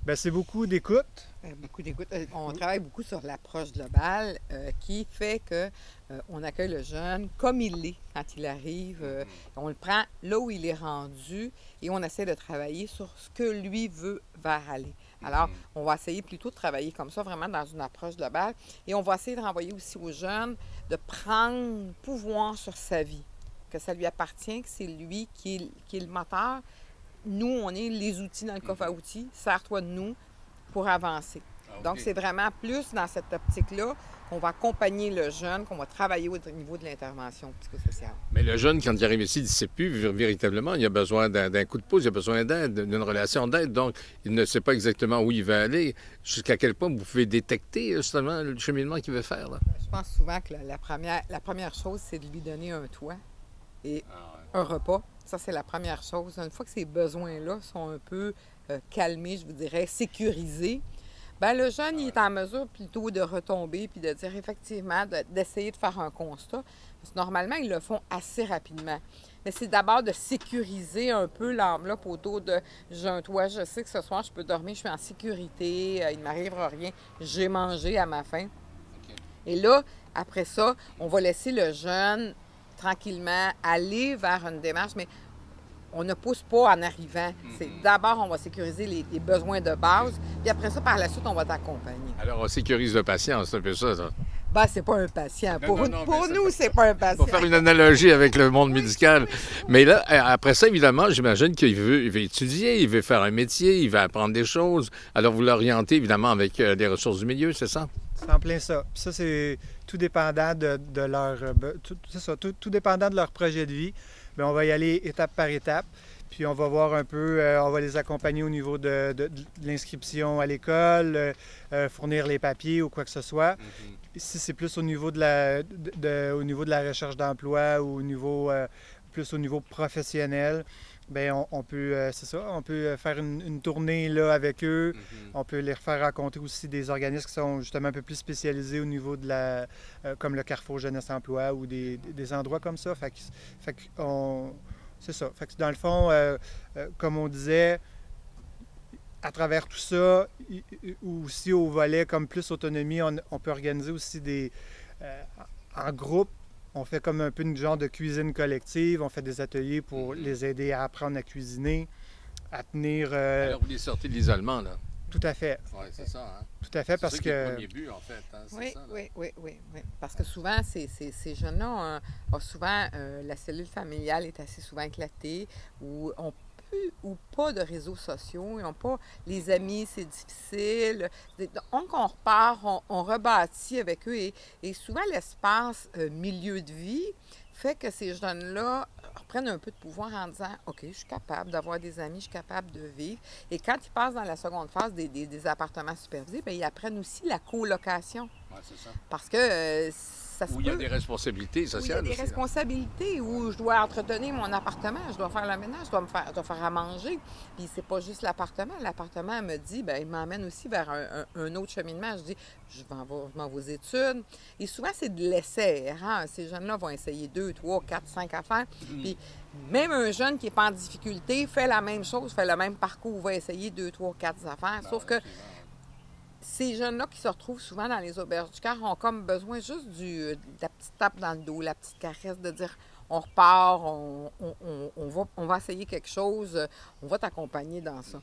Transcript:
Bien, c'est beaucoup d'écoute. Beaucoup d'écoute. On travaille beaucoup sur l'approche globale qui fait que on accueille le jeune comme il est quand il arrive. On le prend là où il est rendu et on essaie de travailler sur ce que lui veut vers aller. Alors, on va essayer plutôt de travailler comme ça, vraiment dans une approche globale. Et on va essayer de renvoyer aussi aux jeunes de prendre pouvoir sur sa vie, que ça lui appartient, que c'est lui qui est le moteur. Nous, on est les outils dans le coffre à outils. Sers-toi de nous pour avancer. Donc, c'est vraiment plus dans cette optique-là qu'on va accompagner le jeune, qu'on va travailler au niveau de l'intervention psychosociale. Mais le jeune, quand il arrive ici, il ne sait plus véritablement. Il a besoin d'un coup de pouce, il a besoin d'aide, d'une relation d'aide. Donc, il ne sait pas exactement où il va aller. Jusqu'à quel point vous pouvez détecter justement le cheminement qu'il veut faire, là. Je pense souvent que la première chose, c'est de lui donner un toit et un repas. Ça, c'est la première chose. Une fois que ces besoins-là sont un peu calmés, je vous dirais, sécurisés, bien, le jeune, il est en mesure plutôt de retomber puis de dire effectivement, d'essayer de faire un constat. Parce que normalement, ils le font assez rapidement. Mais c'est d'abord de sécuriser un peu l'enveloppe autour de j'ai un toit, je sais que ce soir, je peux dormir, je suis en sécurité, il ne m'arrivera rien, j'ai mangé à ma faim. Et là, après ça, on va laisser le jeune tranquillement aller vers une démarche, mais on ne pousse pas en arrivant. C'est d'abord, on va sécuriser les besoins de base, puis après ça, par la suite, on va t'accompagner. Alors, on sécurise le patient, c'est un peu ça, ça. Ben, c'est pas un patient. Non, Pour, non, non, pour mais nous, c'est pas un patient. Pour faire une analogie avec le monde médical. Mais là, après ça, évidemment, j'imagine qu'il veut étudier, il veut faire un métier, il veut apprendre des choses. Alors, vous l'orientez, évidemment, avec des ressources du milieu, c'est ça? C'est en plein ça. Puis ça, c'est tout dépendant de leur... c'est ça, tout dépendant de leur projet de vie. Bien, on va y aller étape par étape. Puis on va voir un peu, on va les accompagner au niveau de l'inscription à l'école, fournir les papiers ou quoi que ce soit. Si c'est plus au niveau au niveau de la recherche d'emploi ou plus au niveau professionnel, bien, on peut, c'est ça, on peut faire une tournée là avec eux. On peut les faire rencontrer aussi des organismes qui sont justement un peu plus spécialisés au niveau comme le Carrefour Jeunesse Emploi ou des endroits comme ça. C'est ça. Fait que dans le fond, comme on disait, à travers tout ça, aussi au volet comme plus autonomie, on peut organiser aussi en groupe. On fait comme un peu une genre de cuisine collective. On fait des ateliers pour les aider à apprendre à cuisiner, à tenir... Alors, vous les sortez de l'isolement, là. Tout à fait. Oui, c'est ça, hein? Tout à fait, parce C'est ça qui est le premier but, en fait. Hein? Oui, Ça, là. oui. Parce que souvent, ces jeunes-là ont souvent, la cellule familiale est assez souvent éclatée, ou ont peu ou pas de réseaux sociaux, ils n'ont pas les amis, c'est difficile. Donc, on repart, on rebâtit avec eux, et souvent, l'espace milieu de vie fait que ces jeunes-là reprennent un peu de pouvoir en disant OK, je suis capable d'avoir des amis, je suis capable de vivre. Et quand ils passent dans la seconde phase des appartements supervisés, bien, ils apprennent aussi la colocation. Oui, c'est ça. Parce que ça se Où il y a peut. des responsabilités Oui, il y a sociales des aussi, là. responsabilités où je dois entretenir mon appartement, je dois faire le ménage, je dois faire à manger. Puis c'est pas juste l'appartement. L'appartement me dit, ben il m'emmène aussi vers un autre cheminement. Je dis, je m'en vais aux études. Et souvent, c'est de l'essai. Hein? Ces jeunes-là vont essayer 2, 3, 4, 5 affaires. Puis même un jeune qui n'est pas en difficulté fait la même chose, fait le même parcours, va essayer 2, 3, 4 affaires. Sauf que ces jeunes-là qui se retrouvent souvent dans les auberges du cœur ont comme besoin juste de la petite tape dans le dos, la petite caresse, de dire on repart, on va essayer quelque chose, on va t'accompagner dans ça.